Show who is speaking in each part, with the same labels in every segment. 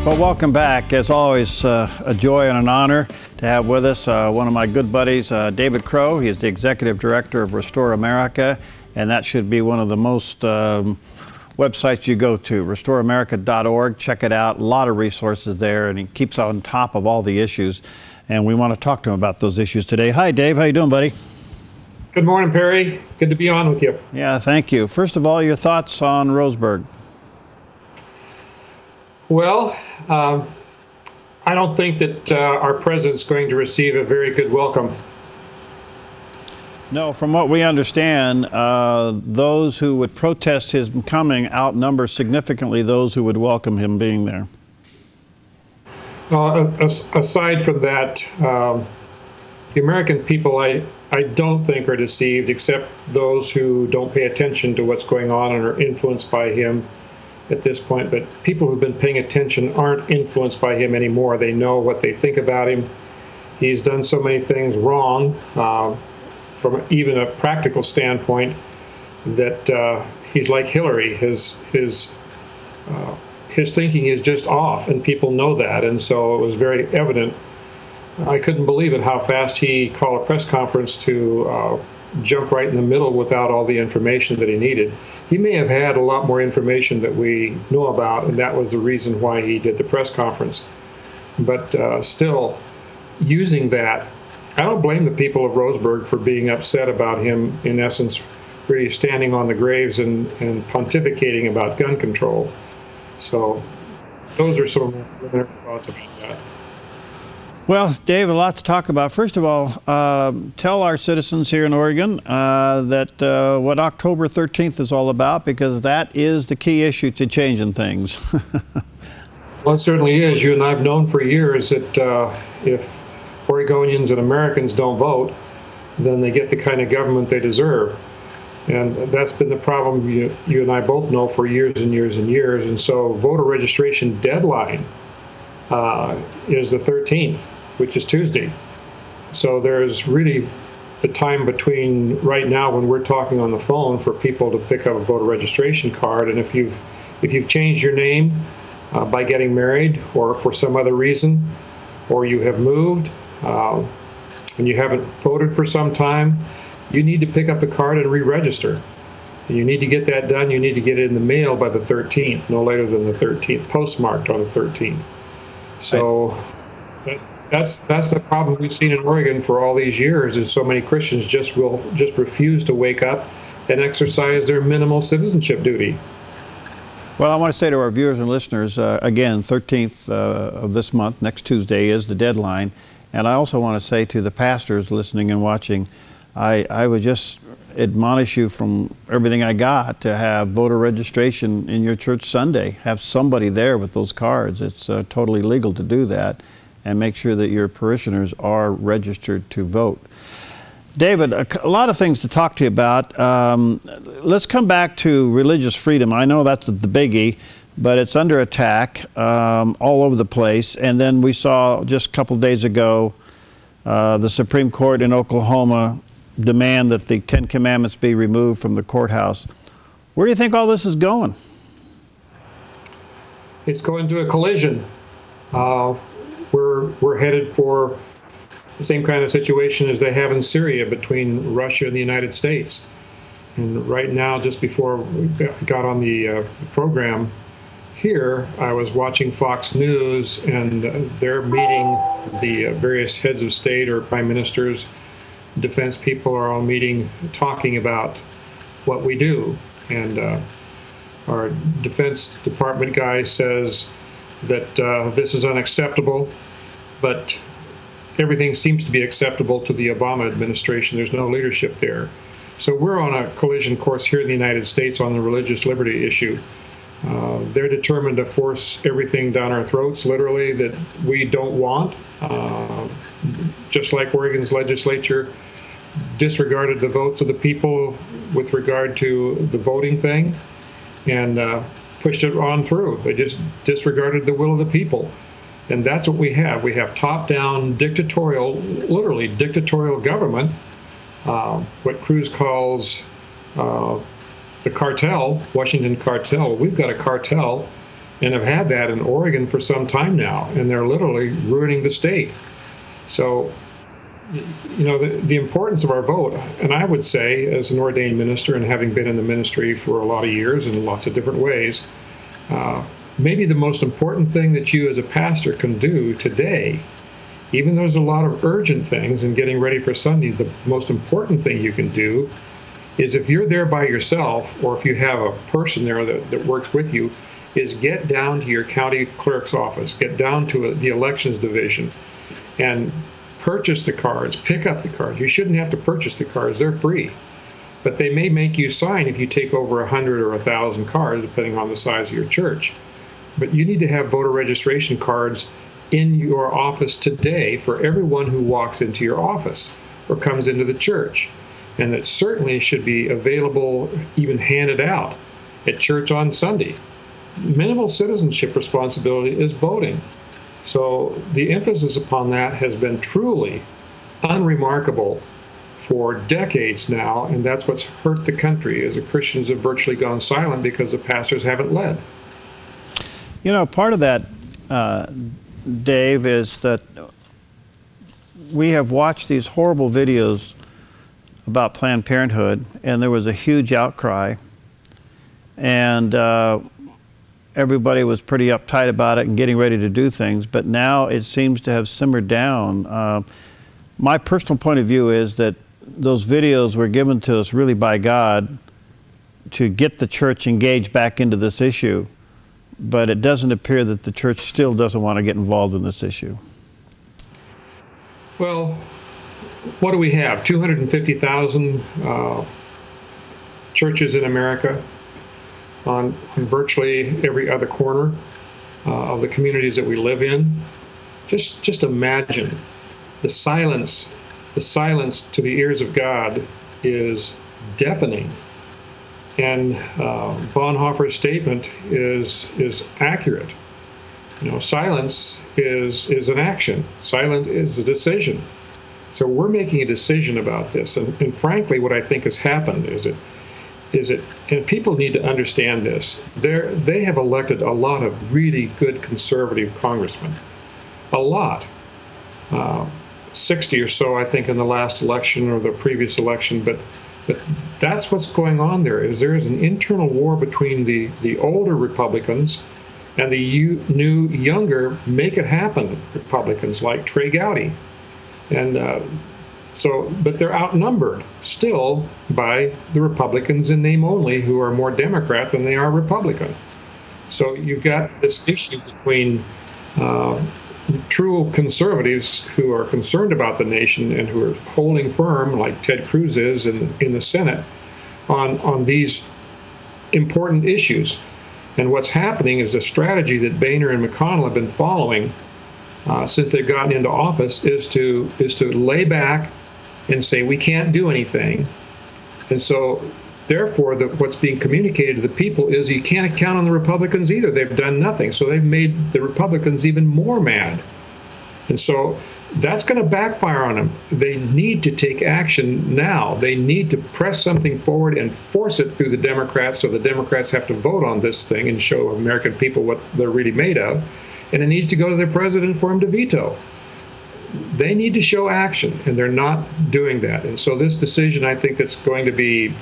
Speaker 1: Well, welcome back. As always, a joy and an honor to have with us one of my good buddies, David Crowe. He is the Executive Director of Restore America, and that should be one of the most websites you go to, restoreamerica.org. Check it out. A lot of resources there, and he keeps on top of all the issues, and we want to talk to him about those issues today. Hi, Dave. How you doing, buddy?
Speaker 2: Good morning, Perry. Good to be on with you.
Speaker 1: Yeah, thank you. First of all, your thoughts on Roseburg?
Speaker 2: Well, I don't think that our president's going to receive a very good welcome.
Speaker 1: No, from what we understand, those who would protest his coming outnumber significantly those who would welcome him being there.
Speaker 2: Aside from that, the American people, I don't think are deceived, except those who don't pay attention to what's going on and are influenced by him at this point. But people who've been paying attention aren't influenced by him anymore. They know what they think about him. He's done so many things wrong from even a practical standpoint that he's like Hillary. His thinking is just off, and people know that. And so it was very evident. I couldn't believe it how fast he called a press conference to jump right in the middle without all the information that he needed. He may have had a lot more information that we know about, and that was the reason why he did the press conference. But still, using that, I don't blame the people of Roseburg for being upset about him, in essence, really standing on the graves and pontificating about gun control. So those are some preliminary thoughts about that.
Speaker 1: Well, Dave, a lot to talk about. First of all, tell our citizens here in Oregon that what October 13th is all about, because that is the key issue to changing things.
Speaker 2: Well, it certainly is. You and I have known for years that if Oregonians and Americans don't vote, then they get the kind of government they deserve. And that's been the problem you and I both know for years and years and years. And so voter registration deadline is the 13th, which is Tuesday. So there's really the time between right now when we're talking on the phone for people to pick up a voter registration card. And if you've changed your name by getting married or for some other reason, or you have moved and you haven't voted for some time, you need to pick up the card and re-register. You need to get that done. You need to get it in the mail by the 13th, no later than the 13th, postmarked on the 13th. So that's the problem we've seen in Oregon for all these years, is so many Christians just refuse to wake up and exercise their minimal citizenship duty.
Speaker 1: Well, I want to say to our viewers and listeners, again, 13th of this month, next Tuesday, is the deadline. And I also want to say to the pastors listening and watching, I would just admonish you from everything I got to have voter registration in your church Sunday. Have somebody there with those cards. It's totally legal to do that, and make sure that your parishioners are registered to vote. David, a lot of things to talk to you about. Let's come back to religious freedom. I know that's the biggie, but it's under attack all over the place. And then we saw just a couple days ago the Supreme Court in Oklahoma demand that the Ten Commandments be removed from the courthouse. Where do you think all this is going?
Speaker 2: It's going to a collision. We're headed for the same kind of situation as they have in Syria between Russia and the United States. And right now, just before we got on the program here, I was watching Fox News, and they're meeting the various heads of state or prime ministers. Defense people are all meeting, talking about what we do. And our Defense Department guy says that this is unacceptable, but everything seems to be acceptable to the Obama administration. There's no leadership there. So we're on a collision course here in the United States on the religious liberty issue. They're determined to force everything down our throats, literally, that we don't want. Just like Oregon's legislature disregarded the votes of the people with regard to the voting thing and pushed it on through. They just disregarded the will of the people. And that's what we have. We have top-down dictatorial, literally dictatorial government, what Cruz calls the cartel, Washington cartel. We've got a cartel, and have had that in Oregon for some time now, and they're literally ruining the state. So, you know, the importance of our vote, and I would say, as an ordained minister and having been in the ministry for a lot of years in lots of different ways, maybe the most important thing that you as a pastor can do today, even though there's a lot of urgent things in getting ready for Sunday, the most important thing you can do is, if you're there by yourself, or if you have a person there that works with you, is get down to your county clerk's office, get down to the elections division, and purchase the cards, pick up the cards. You shouldn't have to purchase the cards, they're free. But they may make you sign if you take over 100 or 1,000 cards, depending on the size of your church. But you need to have voter registration cards in your office today for everyone who walks into your office or comes into the church. And it certainly should be available, even handed out at church on Sunday. Minimal citizenship responsibility is voting. So the emphasis upon that has been truly unremarkable for decades now, and that's what's hurt the country, as the Christians have virtually gone silent because the pastors haven't led.
Speaker 1: You know, part of that, Dave, is that we have watched these horrible videos about Planned Parenthood, and there was a huge outcry, and everybody was pretty uptight about it and getting ready to do things, but now it seems to have simmered down. My personal point of view is that those videos were given to us really by God to get the church engaged back into this issue, but it doesn't appear that the church still doesn't want to get involved in this issue.
Speaker 2: Well, what do we have? 250,000 churches in America on virtually every other corner of the communities that we live in. Just imagine the silence. The silence to the ears of God is deafening. And Bonhoeffer's statement is accurate. You know, silence is an action. Silent is a decision. So we're making a decision about this. And frankly, what I think has happened is and people need to understand this, they have elected a lot of really good conservative congressmen. A lot. 60 or so, I think, in the last election or the previous election. But that's what's going on there, is there is an internal war between the older Republicans and the new, younger, make-it-happen Republicans like Trey Gowdy. And but they're outnumbered still by the Republicans in name only, who are more Democrat than they are Republican. So you've got this issue between true conservatives who are concerned about the nation and who are holding firm, like Ted Cruz is in the Senate, on these important issues. And what's happening is the strategy that Boehner and McConnell have been following since they've gotten into office is to lay back and say we can't do anything. And so therefore what's being communicated to the people is you can't count on the Republicans either. They've done nothing. So they've made the Republicans even more mad. And so that's going to backfire on them. They need to take action now. They need to press something forward and force it through the Democrats, so the Democrats have to vote on this thing and show American people what they're really made of. And it needs to go to their president for him to veto. They need to show action, and they're not doing that. And so this decision, I think, that's going to be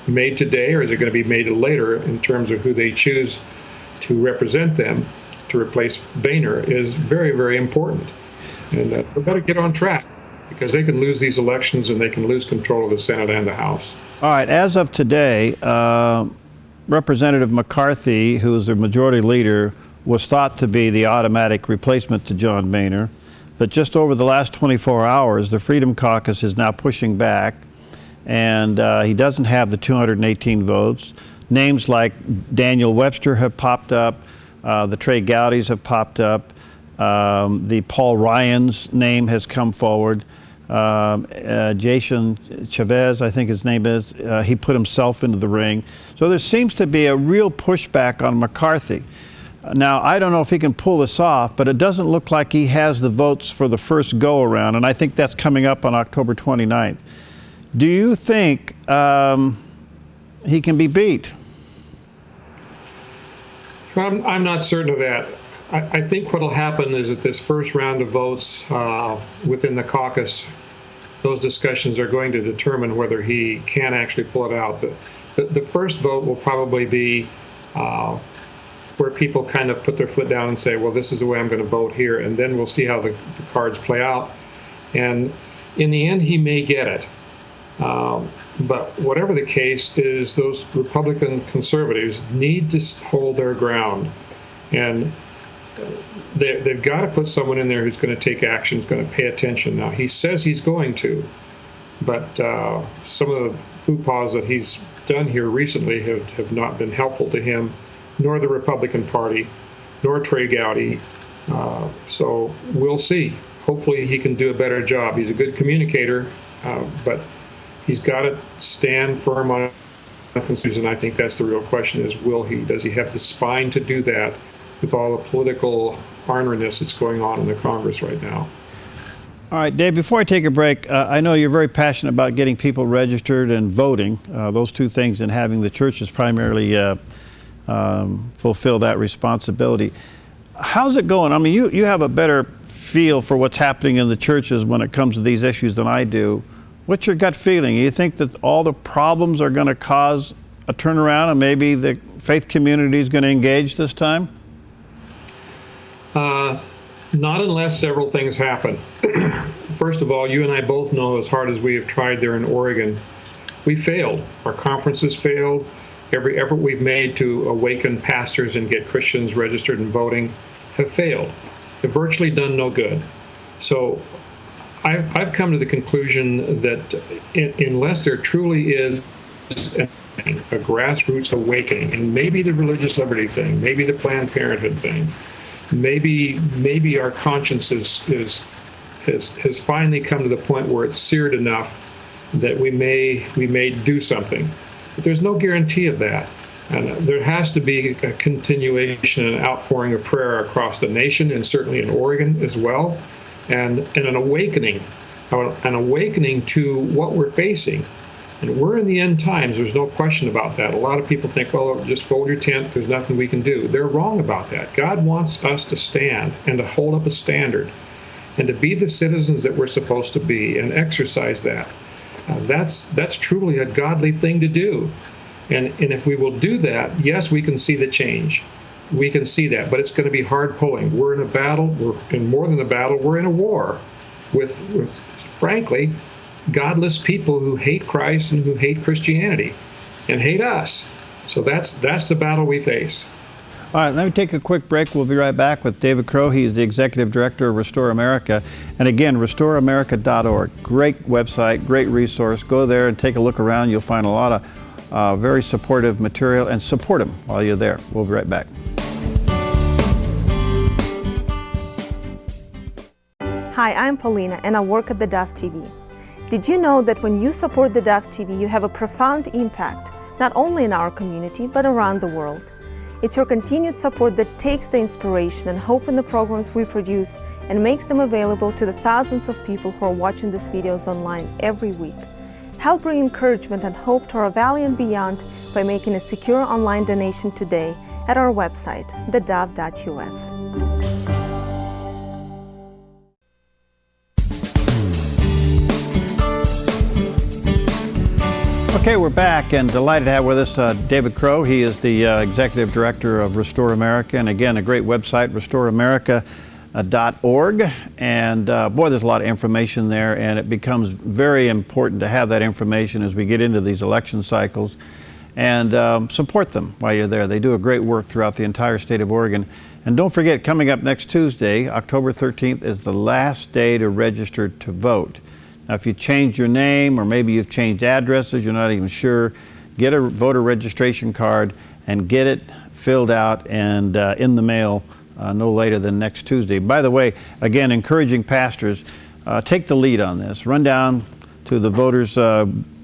Speaker 2: made today, or is it going to be made later, in terms of who they choose to represent them to replace Boehner, is very, very important. And we've got to get on track, because they can lose these elections and they can lose control of the Senate and the House.
Speaker 1: All right, as of today, Representative McCarthy, who is the majority leader, was thought to be the automatic replacement to John Boehner. But just over the last 24 hours, the Freedom Caucus is now pushing back, and he doesn't have the 218 votes. Names like Daniel Webster have popped up, the Trey Gowdys have popped up, the Paul Ryan's name has come forward. Jason Chavez, I think his name is, he put himself into the ring. So there seems to be a real pushback on McCarthy. Now, I don't know if he can pull this off, but it doesn't look like he has the votes for the first go-around, and I think that's coming up on October 29th. Do you think he can be beat?
Speaker 2: I'm not certain of that. I think what will happen is that this first round of votes within the caucus, those discussions are going to determine whether he can actually pull it out. The first vote will probably be where people kind of put their foot down and say, well, this is the way I'm going to vote here, and then we'll see how the cards play out. And in the end, he may get it. But whatever the case is, those Republican conservatives need to hold their ground. And they've got to put someone in there who's going to take action, who's going to pay attention. Now, he says he's going to, but some of the faux-pas that he's done here recently have not been helpful to him, nor the Republican Party, nor Trey Gowdy. So we'll see. Hopefully he can do a better job. He's a good communicator, but he's got to stand firm on Constitution. I think that's the real question is, will he? Does he have the spine to do that with all the political orneriness that's going on in the Congress right now?
Speaker 1: All right, Dave, before I take a break, I know you're very passionate about getting people registered and voting, those two things, and having the churches primarily fulfill that responsibility. How's it going? I mean, you have a better feel for what's happening in the churches when it comes to these issues than I do. What's your gut feeling? You think that all the problems are going to cause a turnaround and maybe the faith community is going to engage this time?
Speaker 2: Not unless several things happen. First of all, you and I both know, as hard as we have tried there in Oregon, we failed. Our conferences failed. Every effort we've made to awaken pastors and get Christians registered and voting have failed. Have virtually done no good. So I've come to the conclusion that unless there truly is a grassroots awakening, and maybe the religious liberty thing, maybe the Planned Parenthood thing, maybe our conscience has finally come to the point where it's seared enough that we may do something. But there's no guarantee of that. And there has to be a continuation and outpouring of prayer across the nation, and certainly in Oregon as well, and an awakening to what we're facing. And we're in the end times, there's no question about that. A lot of people think, well, just fold your tent, there's nothing we can do. They're wrong about that. God wants us to stand and to hold up a standard and to be the citizens that we're supposed to be and exercise that. That's truly a godly thing to do. And if we will do that, yes, we can see the change. We can see that, but it's going to be hard pulling. We're in a battle, we're in more than a battle, we're in a war with frankly, godless people who hate Christ and who hate Christianity and hate us. So that's the battle we face.
Speaker 1: All right, let me take a quick break. We'll be right back with David Crowe. He's the Executive Director of Restore America. And again, restoreamerica.org. Great website, great resource. Go there and take a look around. You'll find a lot of very supportive material, and support them while you're there. We'll be right back.
Speaker 3: Hi, I'm Paulina, and I work at theDove TV. Did you know that when you support theDove TV, you have a profound impact, not only in our community, but around the world? It's your continued support that takes the inspiration and hope in the programs we produce and makes them available to the thousands of people who are watching these videos online every week. Help bring encouragement and hope to our valley and beyond by making a secure online donation today at our website, thedove.us.
Speaker 1: Okay, we're back and delighted to have with us David Crowe. He is the Executive Director of Restore America, and again, a great website, restoreamerica.org. And boy, there's a lot of information there, and it becomes very important to have that information as we get into these election cycles. And support them while you're there. They do a great work throughout the entire state of Oregon. And don't forget, coming up next Tuesday, October 13th, is the last day to register to vote. Now, if you change your name, or maybe you've changed addresses, you're not even sure, get a voter registration card and get it filled out and in the mail no later than next Tuesday. By the way, again, encouraging pastors, take the lead on this. Run down to the voters'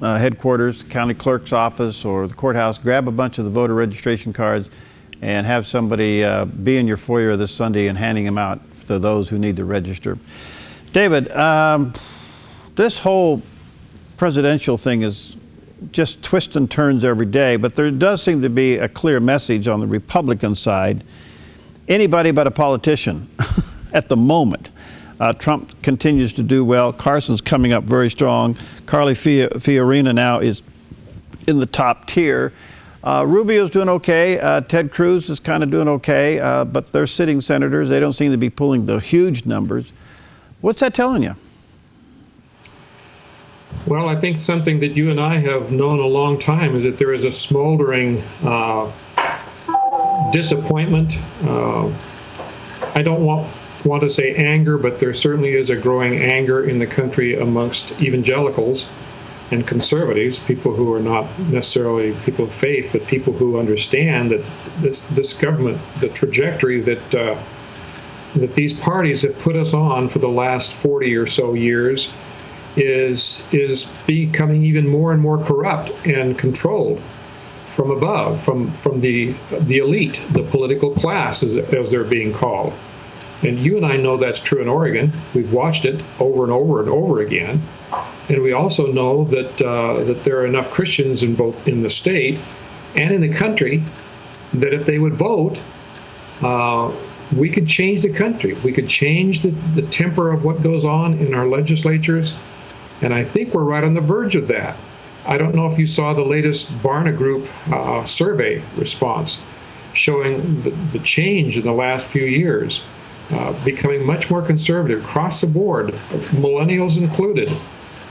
Speaker 1: headquarters, county clerk's office, or the courthouse, grab a bunch of the voter registration cards and have somebody be in your foyer this Sunday and handing them out to those who need to register. David, this whole presidential thing is just twists and turns every day, but there does seem to be a clear message on the Republican side. Anybody but a politician at the moment. Trump continues to do well. Carson's coming up very strong. Carly Fiorina now is in the top tier. Rubio's doing okay. Ted Cruz is kind of doing okay, but they're sitting senators. They don't seem to be pulling the huge numbers. What's that telling you?
Speaker 2: Well, I think something that you and I have known a long time is that there is a smoldering disappointment. I don't want to say anger, but there certainly is a growing anger in the country amongst evangelicals and conservatives, people who are not necessarily people of faith, but people who understand that this government, the trajectory that these parties have put us on for the last 40 or so years is becoming even more and more corrupt and controlled from above, from the elite, the political class, as they're being called. And you and I know that's true in Oregon. We've watched it over and over and over again. And we also know that that there are enough Christians in both in the state and in the country that if they would vote, we could change the country. We could change the temper of what goes on in our legislatures. And I think we're right on the verge of that. I don't know if you saw the latest Barna Group survey response showing the change in the last few years, becoming much more conservative across the board, millennials included.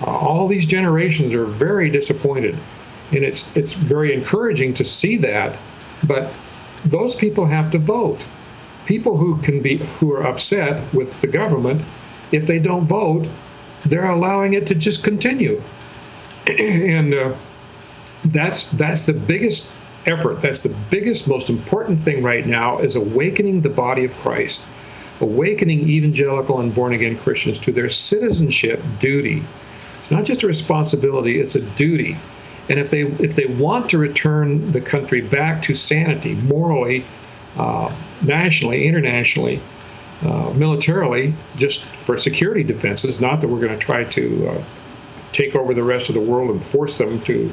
Speaker 2: All these generations are very disappointed, and it's very encouraging to see that. But those people have to vote. People who are upset with the government, if they don't vote, they're allowing it to just continue. And that's the biggest effort. That's the biggest, most important thing right now, is awakening the body of Christ, awakening evangelical and born-again Christians to their citizenship duty. It's not just a responsibility, it's a duty. And if they want to return the country back to sanity, morally, nationally, internationally, militarily, just for security defenses, not that we're going to try to take over the rest of the world and force them to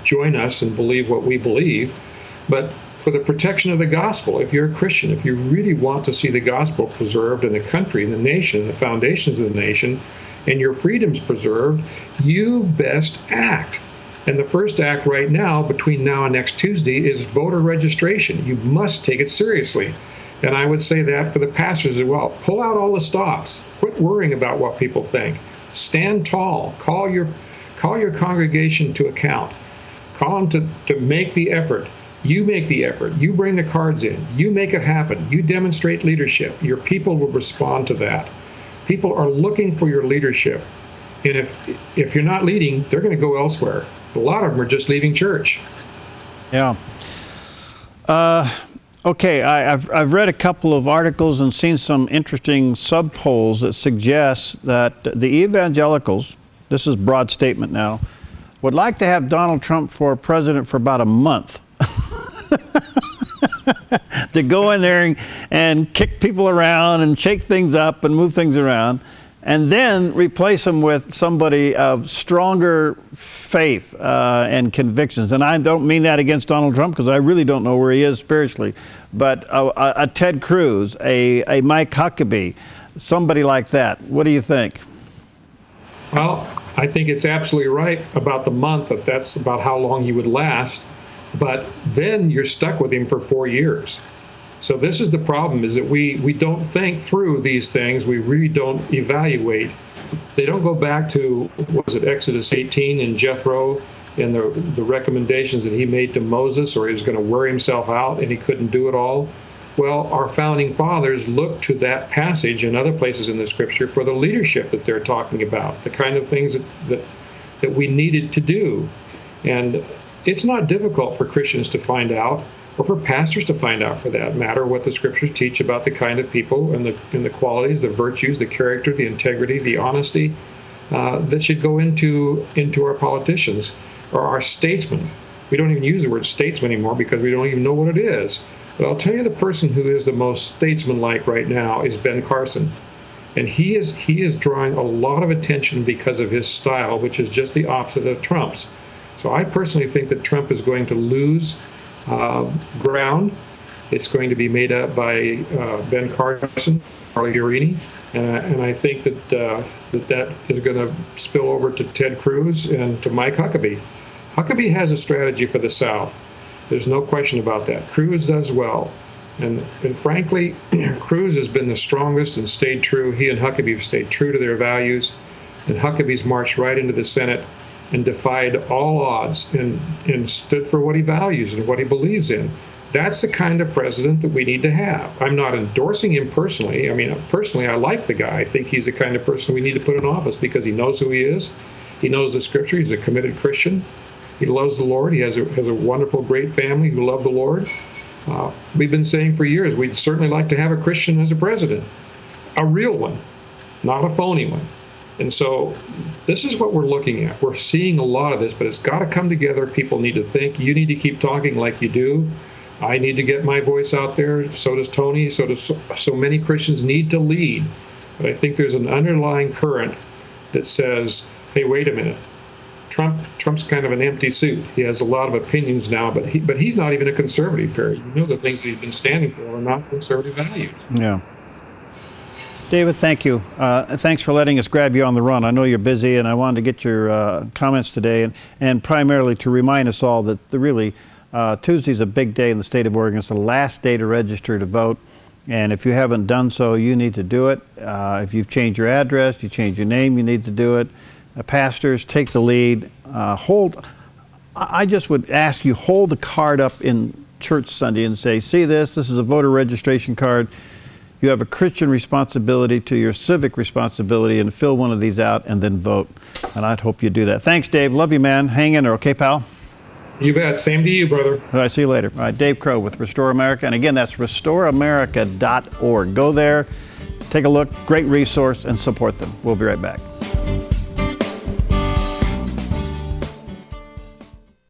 Speaker 2: join us and believe what we believe, but for the protection of the gospel. If you're a Christian, if you really want to see the gospel preserved in the country, in the nation, the foundations of the nation, and your freedoms preserved, you best act. And the first act right now, between now and next Tuesday, is voter registration. You must take it seriously. And I would say that for the pastors as well. Pull out all the stops. Quit worrying about what people think. Stand tall. Call your congregation to account. Call them to make the effort. You make the effort. You bring the cards in. You make it happen. You demonstrate leadership. Your people will respond to that. People are looking for your leadership. And if you're not leading, they're going to go elsewhere. A lot of them are just leaving church.
Speaker 1: Yeah. Okay, I've read a couple of articles and seen some interesting sub-polls that suggest that the evangelicals, this is a broad statement now, would like to have Donald Trump for president for about a month. To go in there and kick people around and shake things up and move things around, and then replace them with somebody of stronger faith and convictions. And I don't mean that against Donald Trump, because I really don't know where he is spiritually, but a Ted Cruz, a Mike Huckabee, somebody like that. What do you think?
Speaker 2: Well, I think it's absolutely right about the month, that's about how long you would last. But then you're stuck with him for 4 years. So this is the problem, is that we don't think through these things. We really don't evaluate. They don't go back to, what was it, Exodus 18 and Jethro and the recommendations that he made to Moses, or he was going to wear himself out and he couldn't do it all. Well, our founding fathers looked to that passage and other places in the scripture for the leadership that they're talking about, the kind of things that we needed to do. And it's not difficult for Christians to find out, or for pastors to find out, for that matter, what the scriptures teach about the kind of people and the qualities, the virtues, the character, the integrity, the honesty that should go into our politicians or our statesmen. We don't even use the word statesman anymore because we don't even know what it is. But I'll tell you, the person who is the most statesman-like right now is Ben Carson. And he is drawing a lot of attention because of his style, which is just the opposite of Trump's. So I personally think that Trump is going to lose ground. It's going to be made up by Ben Carson, Carly Fiorina, and I think that that is going to spill over to Ted Cruz and to Mike Huckabee. Huckabee has a strategy for the South. There's no question about that. Cruz does well. And frankly, Cruz has been the strongest and stayed true. He and Huckabee have stayed true to their values. And Huckabee's marched right into the Senate and defied all odds and stood for what he values and what he believes in. That's the kind of president that we need to have. I'm not endorsing him personally. I mean, personally, I like the guy. I think he's the kind of person we need to put in office because he knows who he is. He knows the scripture. He's a committed Christian. He loves the Lord. He has a wonderful, great family who love the Lord. We've been saying for years, we'd certainly like to have a Christian as a president, a real one, not a phony one. And so this is what we're looking at. We're seeing a lot of this, but it's got to come together. People need to think. You need to keep talking like you do. I need to get my voice out there. So does Tony. So many Christians need to lead. But I think there's an underlying current that says, hey, wait a minute. Trump's kind of an empty suit. He has a lot of opinions now, but he's not even a conservative, Perry. You know the things that he's been standing for are not conservative values.
Speaker 1: Yeah. David, thank you. Thanks for letting us grab you on the run. I know you're busy, and I wanted to get your comments today, and primarily to remind us all that Tuesday's a big day in the state of Oregon. It's the last day to register to vote, and if you haven't done so, you need to do it. If you've changed your address, you changed your name, you need to do it. Pastors, take the lead. I just would ask you, hold the card up in church Sunday and say, see this is a voter registration card. You have a Christian responsibility to your civic responsibility, and fill one of these out and then vote. And I'd hope you do that. Thanks, Dave. Love you, man. Hang in there, okay, pal?
Speaker 2: You bet. Same to you, brother.
Speaker 1: All right, see you later. All right, Dave Crowe with Restore America. And again, that's restoreamerica.org. Go there, take a look, great resource, and support them. We'll be right back.